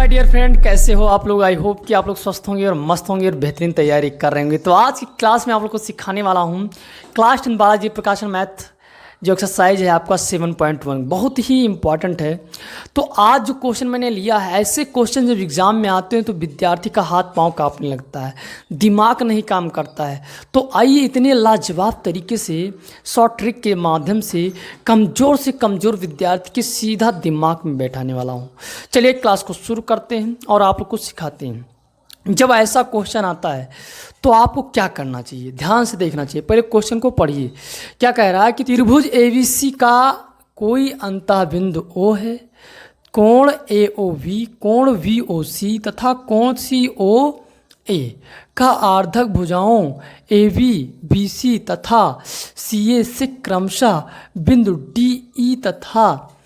My dear friend, कैसे हो आप लोग। आई होप कि आप लोग स्वस्थ होंगे और मस्त होंगे और बेहतरीन तैयारी कर रहे होंगे। तो आज की क्लास में आप लोग को सिखाने वाला हूँ क्लास 10 बालाजी प्रकाशन मैथ जो एक्सरसाइज है आपका 7.1, बहुत ही इंपॉर्टेंट है। तो आज जो क्वेश्चन मैंने लिया है, ऐसे क्वेश्चन जब एग्ज़ाम में आते हैं तो विद्यार्थी का हाथ पांव कांपने लगता है, दिमाग नहीं काम करता है। तो आइए इतने लाजवाब तरीके से शॉर्ट ट्रिक के माध्यम से कमज़ोर विद्यार्थी के सीधा दिमाग में बैठाने वाला हूँ। चलिए क्लास को शुरू करते हैं और आप लोग को सिखाते हैं। जब ऐसा क्वेश्चन आता है तो आपको क्या करना चाहिए, ध्यान से देखना चाहिए। पहले क्वेश्चन को पढ़िए। क्या कह रहा है कि त्रिभुज एबीसी का कोई अंतःबिंदु O है, कोण AOB, कोण VOC तथा कोण COA का आर्धक भुजाओं AB, BC तथा CA से क्रमशः बिंदु DE तथा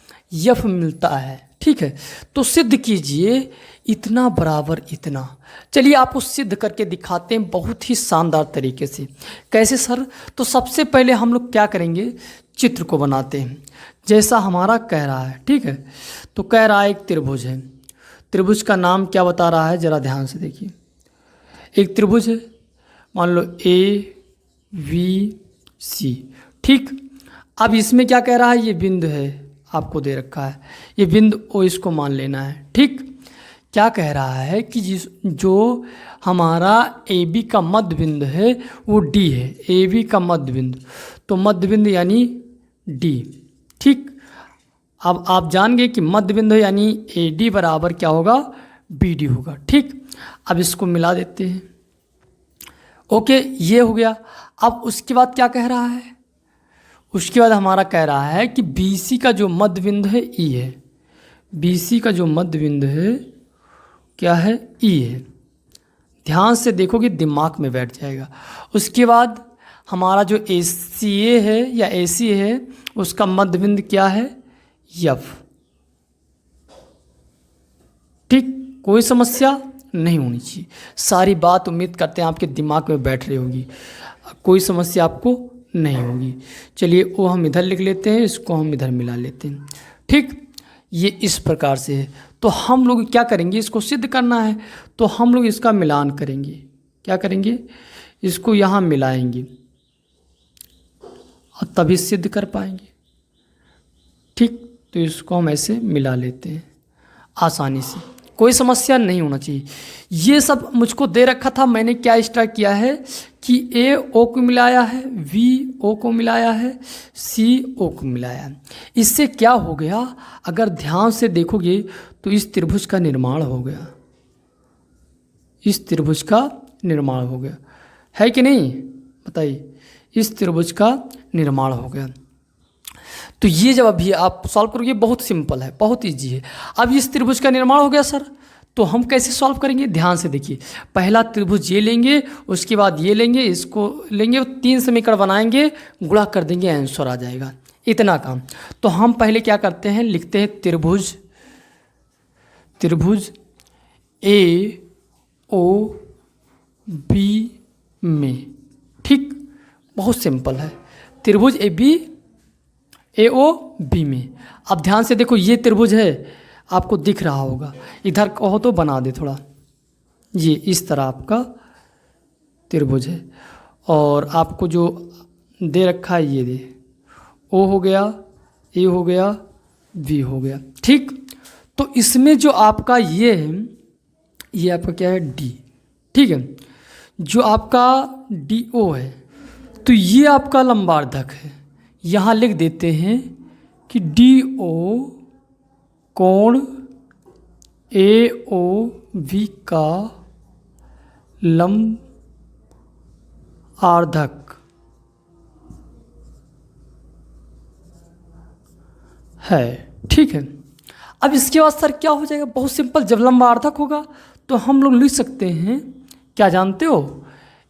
F मिलता है। ठीक है, तो सिद्ध कीजिए इतना बराबर इतना। चलिए आपको सिद्ध करके दिखाते हैं बहुत ही शानदार तरीके से। कैसे सर? तो सबसे पहले हम लोग क्या करेंगे, चित्र को बनाते हैं जैसा हमारा कह रहा है। ठीक है, तो कह रहा है एक त्रिभुज है। त्रिभुज का नाम क्या बता रहा है, ज़रा ध्यान से देखिए। एक त्रिभुज है, मान लो ABC। ठीक, अब इसमें क्या कह रहा है, ये बिंदु है आपको दे रखा है, ये बिंदु O इसको मान लेना है। ठीक, क्या कह रहा है कि जो हमारा AB का मध्य बिंदु है वो D है, AB का मध्य बिंदु, तो मध्य बिंदु यानी D। ठीक, अब आप जान गए कि मध्य बिंदु यानी AD बराबर क्या होगा, BD होगा। ठीक, अब इसको मिला देते हैं। ओके, ये हो गया। अब उसके बाद क्या कह रहा है, उसके बाद हमारा कह रहा है कि BC का जो मध्य बिंदु है E है, BC का जो मध्य बिंदु है क्या है, E है। ध्यान से देखोगे दिमाग में बैठ जाएगा। उसके बाद हमारा जो ACA है या AC है उसका मध्य बिंदु क्या है, F। ठीक, कोई समस्या नहीं होनी चाहिए। सारी बात उम्मीद करते हैं आपके दिमाग में बैठ रही होगी, कोई समस्या आपको नहीं होगी। चलिए वो हम इधर लिख लेते हैं, इसको हम इधर मिला लेते हैं। ठीक, ये इस प्रकार से है। तो हम लोग क्या करेंगे, इसको सिद्ध करना है तो हम लोग इसका मिलान करेंगे। क्या करेंगे, इसको यहाँ मिलाएंगे और तभी सिद्ध कर पाएंगे। ठीक, तो इसको हम ऐसे मिला लेते हैं आसानी से, कोई समस्या नहीं होना चाहिए। ये सब मुझको दे रखा था, मैंने क्या स्टार्ट किया है कि AO को मिलाया है, VO को मिलाया है, CO को मिलाया है। इससे क्या हो गया, अगर ध्यान से देखोगे तो इस त्रिभुज का निर्माण हो गया, इस त्रिभुज का निर्माण हो गया है कि नहीं, बताइए। इस त्रिभुज का निर्माण हो गया। तो ये जब अभी आप सॉल्व करोगे, बहुत सिंपल है, बहुत इजी है। अब इस त्रिभुज का निर्माण हो गया सर, तो हम कैसे सॉल्व करेंगे, ध्यान से देखिए। पहला त्रिभुज ये लेंगे, उसके बाद ये लेंगे, इसको लेंगे, 3 समीकरण बनाएंगे, गुणा कर देंगे, आंसर आ जाएगा। इतना काम। तो हम पहले क्या करते हैं, लिखते हैं त्रिभुज AOB में। ठीक, बहुत सिंपल है, त्रिभुज AOB में। अब ध्यान से देखो, ये त्रिभुज है, आपको दिख रहा होगा, इधर कहो तो बना दे थोड़ा, ये इस तरह आपका त्रिभुज है। और आपको जो दे रखा है ये दे, O हो गया, A हो गया, V हो गया। ठीक, तो इसमें जो आपका ये है, ये आपका क्या है, D। ठीक है, जो आपका DO है, तो ये आपका लंबार्धक है। यहाँ लिख देते हैं कि DO कोण AOB का लंब आर्धक है। ठीक है, अब इसके बाद सर क्या हो जाएगा, बहुत सिंपल। जब लंब आर्धक होगा तो हम लोग लिख सकते हैं, क्या जानते हो,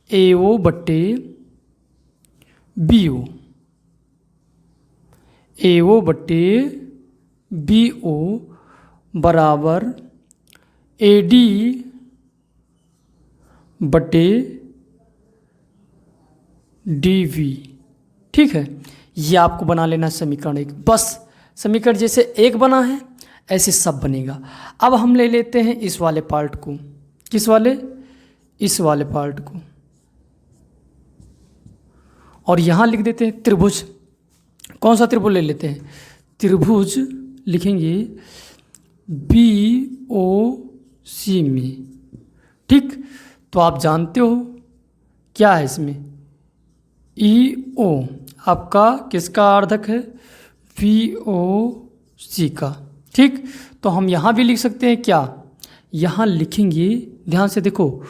AO बट्टे BO, AO बट्टे BO बराबर AD बटे DV। ठीक है, ये आपको बना लेना समीकरण 1। बस समीकरण जैसे 1 बना है ऐसे सब बनेगा। अब हम ले लेते हैं इस वाले पार्ट को, किस वाले, इस वाले पार्ट को, और यहाँ लिख देते हैं त्रिभुज। कौन सा त्रिभुज ले लेते हैं, त्रिभुज लिखेंगे BOC में। ठीक, तो आप जानते हो क्या है इसमें, EO आपका किसका आर्धक है, VOC का। ठीक, तो हम यहाँ भी लिख सकते हैं क्या, यहाँ लिखेंगे, ध्यान से देखो,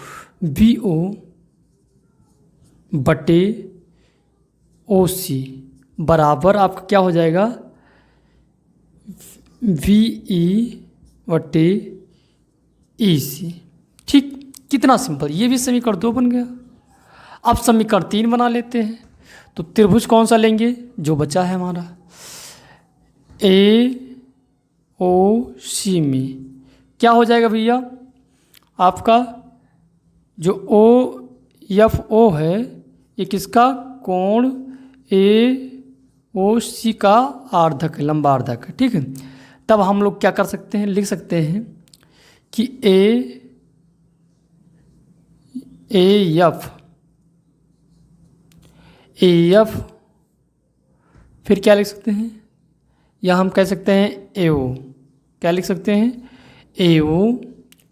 BO बटे OC बराबर आपका क्या हो जाएगा, VE बटे EC। ठीक, कितना सिंपल, ये भी समीकरण 2 बन गया। अब समीकरण 3 बना लेते हैं। तो त्रिभुज कौन सा लेंगे, जो बचा है हमारा AOC में क्या हो जाएगा भैया, आपका जो OFO है ये किसका, कोण AOC का आर्धक है, लंबा आर्धक है। ठीक है, तब हम लोग क्या कर सकते हैं, लिख सकते हैं कि AF फिर क्या लिख सकते हैं, या हम कह सकते हैं AO, क्या लिख सकते हैं, AO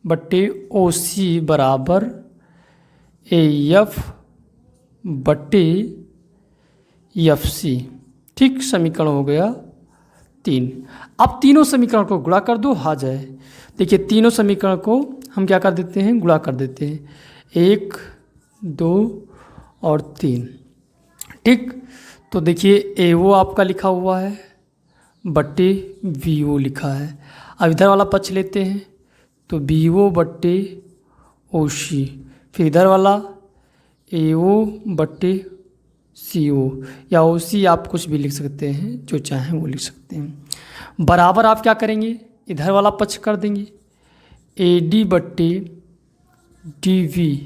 बटे OC बराबर AF बटे FC। ठीक, समीकरण हो गया 3। अब तीनों समीकरण को गुणा कर दो, आ जाए। देखिए तीनों समीकरण को हम क्या कर देते हैं, गुणा कर देते हैं, 1 2 और 3। ठीक, तो देखिए AO आपका लिखा हुआ है बट्टे VO लिखा है। अब इधर वाला पक्ष लेते हैं, तो BO बट्टे OC, फिर इधर वाला AO बट्टे CO, या OC आप कुछ भी लिख सकते हैं, जो चाहें वो लिख सकते हैं। बराबर आप क्या करेंगे, इधर वाला पक्ष कर देंगे, AD बट्टे DV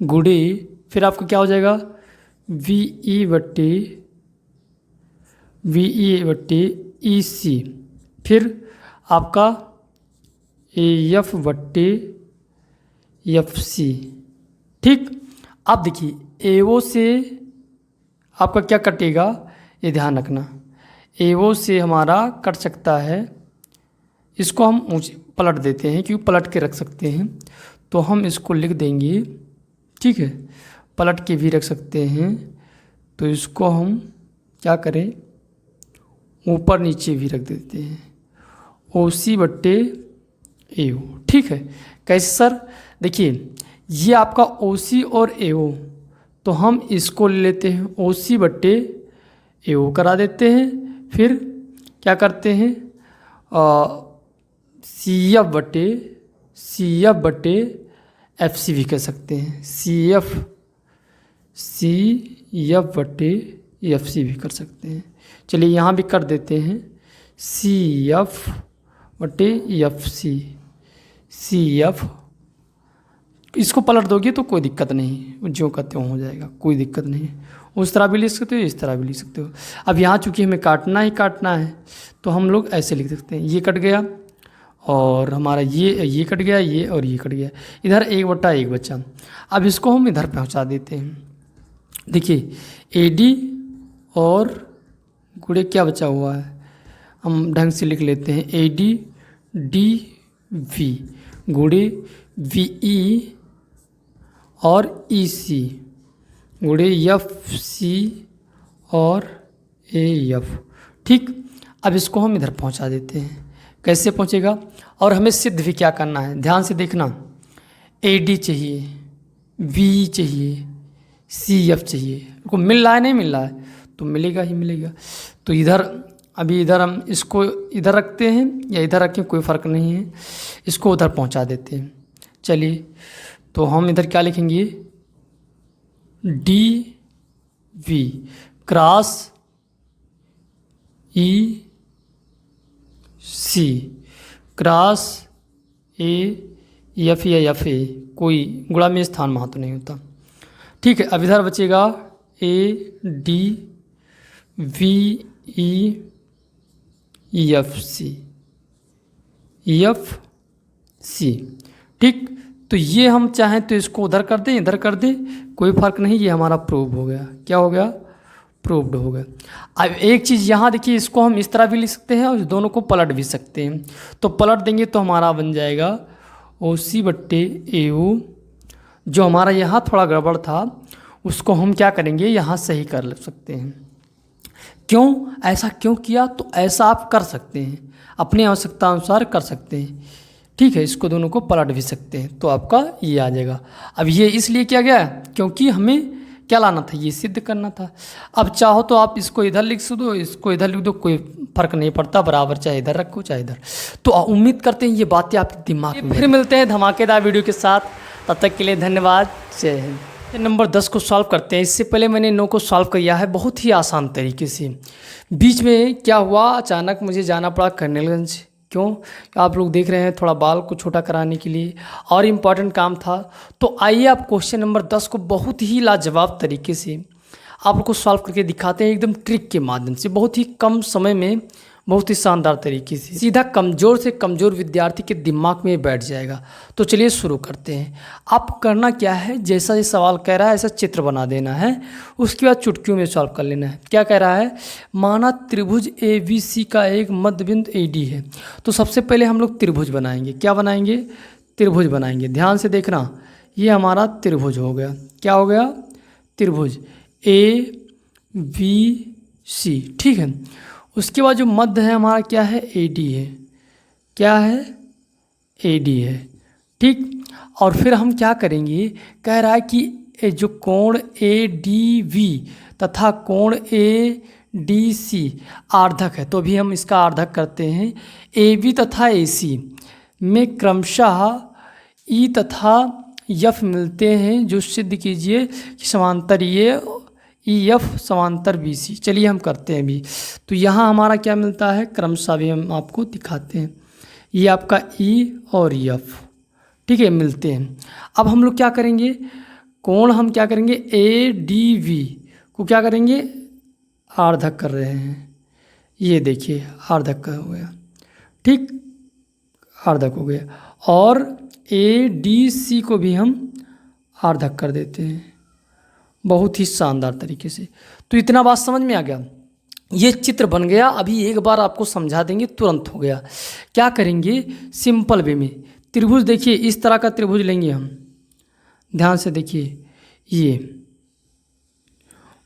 गुणे, फिर आपको क्या हो जाएगा, VE बट्टे EC, फिर आपका AF बट्टे FC। ठीक, अब देखिए AO से आपका क्या कटेगा, ये ध्यान रखना, AO से हमारा कट सकता है, इसको हम ऊँचे पलट देते हैं, क्योंकि पलट के रख सकते हैं, तो हम इसको लिख देंगे। ठीक है, पलट के भी रख सकते हैं, तो इसको हम क्या करें, ऊपर नीचे भी रख देते हैं, OC बट्टे AO। ठीक है, कैसे सर, देखिए ये आपका OC और AO, तो हम इसको ले लेते हैं, OC बट्टे AO करा देते हैं, फिर क्या करते हैं, CF बट्टे FC भी कह सकते हैं, CF बट्टे FC भी कर सकते हैं। चलिए यहाँ भी कर देते हैं, CF बट्टे FC, CF, इसको पलट दोगे तो कोई दिक्कत नहीं, जो कहते हो जाएगा, कोई दिक्कत नहीं। उस तरह भी लिख सकते हो, इस तरह भी लिख सकते हो। अब यहाँ चूँकि हमें काटना ही काटना है, तो हम लोग ऐसे लिख सकते हैं, ये कट गया और हमारा ये कट गया, ये और ये कट गया, इधर 1/1 बचा। अब इसको हम इधर पहुँचा देते हैं। देखिए AD और गुणे क्या बचा हुआ है, हम ढंग से लिख लेते हैं, AD DV गुणे VE और EC गुणे FC और AF। ठीक, अब इसको हम इधर पहुंचा देते हैं, कैसे पहुंचेगा, और हमें सिद्ध भी क्या करना है, ध्यान से देखना, AD चाहिए, VE चाहिए, CF चाहिए, को मिल रहा है, नहीं मिल रहा है, तो मिलेगा ही मिलेगा। तो इधर अभी इधर हम इसको इधर रखते हैं या इधर रखें, कोई फ़र्क नहीं है, इसको उधर पहुंचा देते हैं। चलिए, तो हम इधर क्या लिखेंगे, DV cross EC cross AF या FA, कोई गुणा में स्थान महत्व नहीं होता। ठीक है, अब इधर बचेगा ADVE EFC। F C. ठीक, तो ये हम चाहें तो इसको उधर कर दें, इधर कर दें, कोई फ़र्क नहीं, ये हमारा प्रूव हो गया। क्या हो गया? प्रूव्ड हो गया। अब एक चीज़ यहाँ देखिए, इसको हम इस तरह भी लिख सकते हैं और इस दोनों को पलट भी सकते हैं। तो पलट देंगे तो हमारा बन जाएगा ओ सी बट्टे ए यू। जो हमारा यहाँ थोड़ा गड़बड़ था उसको हम क्या करेंगे, यहाँ सही कर सकते हैं। क्यों ऐसा क्यों किया? तो ऐसा आप कर सकते हैं, अपनी आवश्यकता अनुसार कर सकते हैं। ठीक है, इसको दोनों को पलट भी सकते हैं तो आपका ये आ जाएगा। अब ये इसलिए किया गया क्योंकि हमें क्या लाना था, ये सिद्ध करना था। अब चाहो तो आप इसको इधर लिख दो, इसको इधर लिख दो, कोई फर्क नहीं पड़ता, बराबर चाहे इधर रखो चाहे इधर। तो उम्मीद करते हैं ये बातें आपके दिमाग में। फिर मिलते हैं धमाकेदार वीडियो के साथ, तब तक के लिए धन्यवाद, जय हिंद। नंबर 10 को सॉल्व करते हैं। इससे पहले मैंने 9 को सॉल्व किया है बहुत ही आसान तरीके से। बीच में क्या हुआ, अचानक मुझे जाना पड़ा कर्नलगंज। क्यों? आप लोग देख रहे हैं, थोड़ा बाल को छोटा कराने के लिए और इम्पॉर्टेंट काम था। तो आइए आप क्वेश्चन नंबर 10 को बहुत ही लाजवाब तरीके से आप लोग को सॉल्व करके दिखाते हैं, एकदम ट्रिक के माध्यम से, बहुत ही कम समय में, बहुत ही शानदार तरीके से, सीधा कमज़ोर से कमज़ोर विद्यार्थी के दिमाग में बैठ जाएगा। तो चलिए शुरू करते हैं। आप करना क्या है, जैसा ये सवाल कह रहा है ऐसा चित्र बना देना है, उसके बाद चुटकियों में सॉल्व कर लेना है। क्या कह रहा है? माना त्रिभुज ए बी सी का एक मध्य बिंदु ए डी है। तो सबसे पहले हम लोग त्रिभुज बनाएंगे। क्या बनाएंगे? त्रिभुज बनाएंगे। ध्यान से देखना, ये हमारा त्रिभुज हो गया। क्या हो गया? त्रिभुज ए बी सी। ठीक है, उसके बाद जो मध्य है हमारा क्या है? ए डी है। क्या है? ए डी है। ठीक, और फिर हम क्या करेंगे, कह रहा है कि जो कोण ए डी वी तथा कोण ए डी सी आर्धक है। तो अभी हम इसका आर्धक करते हैं। ए बी तथा ए सी में क्रमशः ई तथा यफ मिलते हैं, जो सिद्ध कीजिए कि समांतर ये ई एफ समांतर बी सी। चलिए हम करते हैं अभी। तो यहाँ हमारा क्या मिलता है, क्रमशः भी हम आपको दिखाते हैं। ये आपका ई और एफ, ठीक है, मिलते हैं। अब हम लोग क्या करेंगे, कोण हम क्या करेंगे, ए डी वी को क्या करेंगे, आर्धक कर रहे हैं। ये देखिए आर्धक हो गया। ठीक, आर्धक हो गया। और ए डी सी को भी हम आर्धक कर देते हैं, बहुत ही शानदार तरीके से। तो इतना बात समझ में आ गया, ये चित्र बन गया। अभी एक बार आपको समझा देंगे, तुरंत हो गया। क्या करेंगे, सिंपल वे में त्रिभुज, देखिए इस तरह का त्रिभुज लेंगे हम, ध्यान से देखिए ये,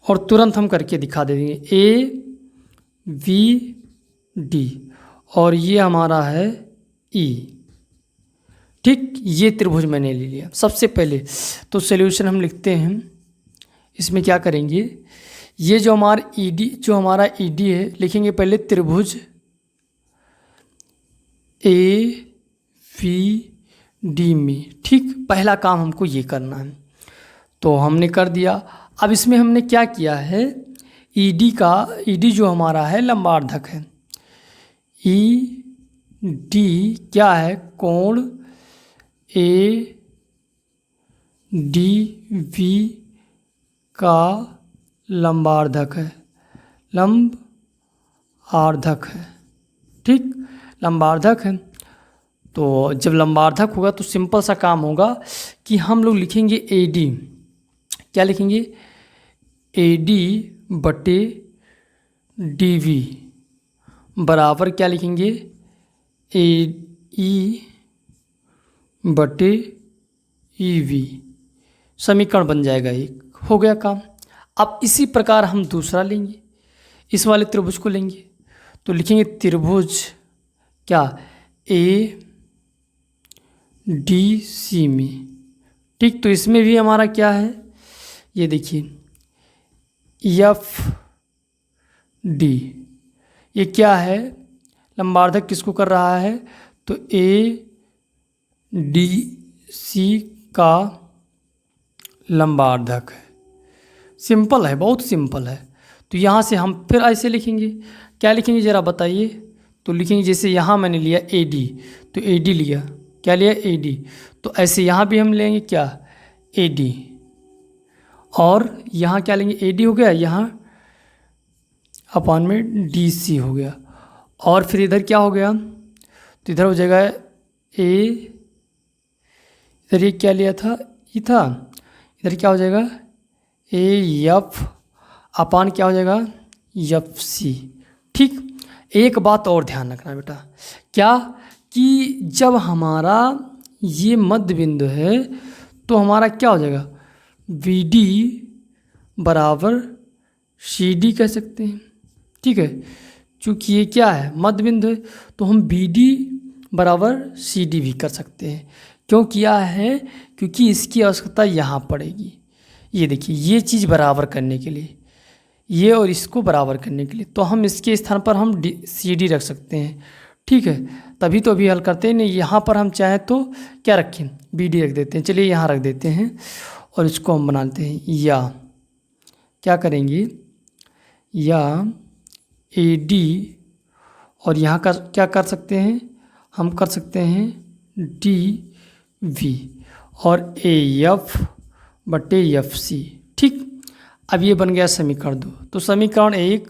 और तुरंत हम करके दिखा देंगे। ए वी डी और ये हमारा है ई। ठीक, ये त्रिभुज मैंने ले लिया सबसे पहले। तो सॉल्यूशन हम लिखते हैं, इसमें क्या करेंगे, ये जो हमारा ईडी है, लिखेंगे पहले त्रिभुज ए वी डी में। ठीक, पहला काम हमको ये करना है, तो हमने कर दिया। अब इसमें हमने क्या किया है, ईडी जो हमारा है लंबार्धक है। ई डी क्या है, कोण ए डी वी का लंबार्धक है, लंब आर्धक है। ठीक, लंबार्धक है। तो जब लंबार्धक होगा तो सिंपल सा काम होगा कि हम लोग लिखेंगे ए डी। क्या लिखेंगे, ए डी बटे डी वी बराबर क्या लिखेंगे, ए ई बटे ई वी। समीकरण बन जाएगा, एक हो गया काम। अब इसी प्रकार हम दूसरा लेंगे, इस वाले त्रिभुज को लेंगे। तो लिखेंगे त्रिभुज क्या, ए डी सी में। ठीक, तो इसमें भी हमारा क्या है, ये देखिए एफ डी, ये क्या है, लंबार्धक किसको कर रहा है, तो ए डी सी का लंबार्धक है। सिंपल है, बहुत सिंपल है। तो यहाँ से हम फिर ऐसे लिखेंगे, क्या लिखेंगे ज़रा बताइए। तो लिखेंगे जैसे यहाँ मैंने लिया ए डी, तो ए डी लिया, क्या लिया, ए डी। तो ऐसे यहाँ भी हम लेंगे क्या, ए डी, और यहाँ क्या लेंगे, ए डी हो गया, यहाँ अपान में डी सी हो गया। और फिर इधर क्या हो गया, तो इधर हो जाएगा ए, इधर ये क्या लिया था, ई था, इधर क्या हो जाएगा ए एफ अपान क्या हो जाएगा एफ सी। ठीक, एक बात और ध्यान रखना बेटा, क्या कि जब हमारा ये मध्य बिंदु है तो हमारा क्या हो जाएगा बी डी बराबर सी डी कह सकते हैं। ठीक है, चूँकि ये क्या है मध्य बिंदु है तो हम बी डी बराबर सी डी भी कर सकते हैं। क्यों किया है, क्योंकि इसकी आवश्यकता यहाँ पड़ेगी। ये देखिए ये चीज़ बराबर करने के लिए, ये और इसको बराबर करने के लिए, तो हम इसके स्थान पर हम सी डी रख सकते हैं। ठीक है, तभी तो अभी हल करते हैं। नहीं, यहाँ पर हम चाहें तो क्या रखें बी डी रख देते हैं। चलिए यहाँ रख देते हैं और इसको हम बनाते हैं, या क्या करेंगे या ए डी, और यहाँ का क्या कर सकते हैं हम कर सकते हैं डी वी और ए एफ बटे एफ सी। ठीक, अब ये बन गया समीकरण 2। तो समीकरण 1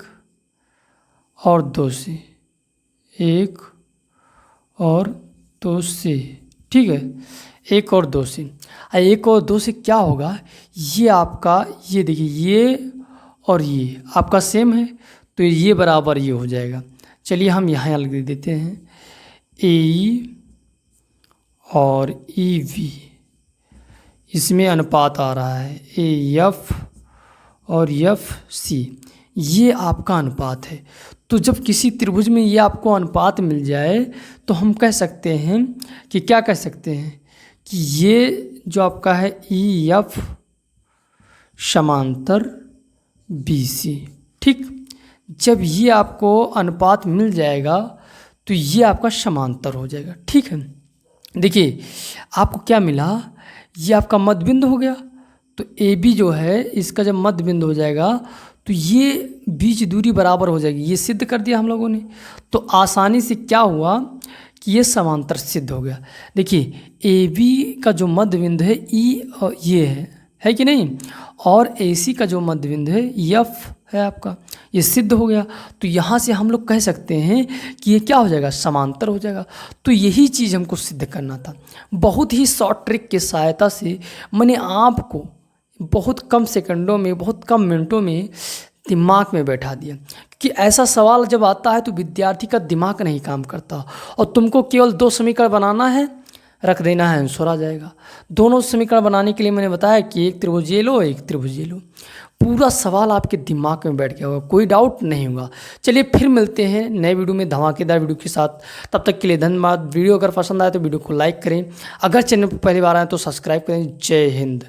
और 2 से, 1 और 2 से, ठीक है 1 और 2 से, 1 और 2 से क्या होगा, ये आपका ये देखिए ये और ये आपका सेम है तो ये बराबर ये हो जाएगा। चलिए हम यहाँ लिख देते हैं ए और ई वी, इसमें अनुपात आ रहा है ए एफ और एफ सी, ये आपका अनुपात है। तो जब किसी त्रिभुज में ये आपको अनुपात मिल जाए तो हम कह सकते हैं कि क्या कह सकते हैं कि ये जो आपका है ई एफ समांतर बी सी। ठीक, जब ये आपको अनुपात मिल जाएगा तो ये आपका समांतर हो जाएगा। ठीक है, देखिए आपको क्या मिला, ये आपका मध्य बिंदु हो गया, तो ए बी जो है इसका जब मध्य बिंदु हो जाएगा तो ये बीच दूरी बराबर हो जाएगी। ये सिद्ध कर दिया हम लोगों ने, तो आसानी से क्या हुआ कि ये समांतर सिद्ध हो गया। देखिए ए बी का जो मध्य बिंदु है ई ये है कि नहीं, और ए सी का जो मध्य बिंदु है एफ है आपका, ये सिद्ध हो गया। तो यहाँ से हम लोग कह सकते हैं कि ये क्या हो जाएगा समांतर हो जाएगा। तो यही चीज़ हमको सिद्ध करना था। बहुत ही शॉर्ट ट्रिक की सहायता से मैंने आपको बहुत कम सेकंडों में, बहुत कम मिनटों में दिमाग में बैठा दिया कि ऐसा सवाल जब आता है तो विद्यार्थी का दिमाग नहीं काम करता और तुमको केवल 2 समीकरण बनाना है, रख देना है, आंसर आ जाएगा। दोनों समीकरण बनाने के लिए मैंने बताया कि एक त्रिभुज ये लो, एक त्रिभुज ये लो, पूरा सवाल आपके दिमाग में बैठ गया होगा, कोई डाउट नहीं होगा। चलिए फिर मिलते हैं नए वीडियो में धमाकेदार वीडियो के साथ, तब तक के लिए धन्यवाद। वीडियो अगर पसंद आए तो वीडियो को लाइक करें, अगर चैनल पर पहली बार आए तो सब्सक्राइब करें। जय हिंद।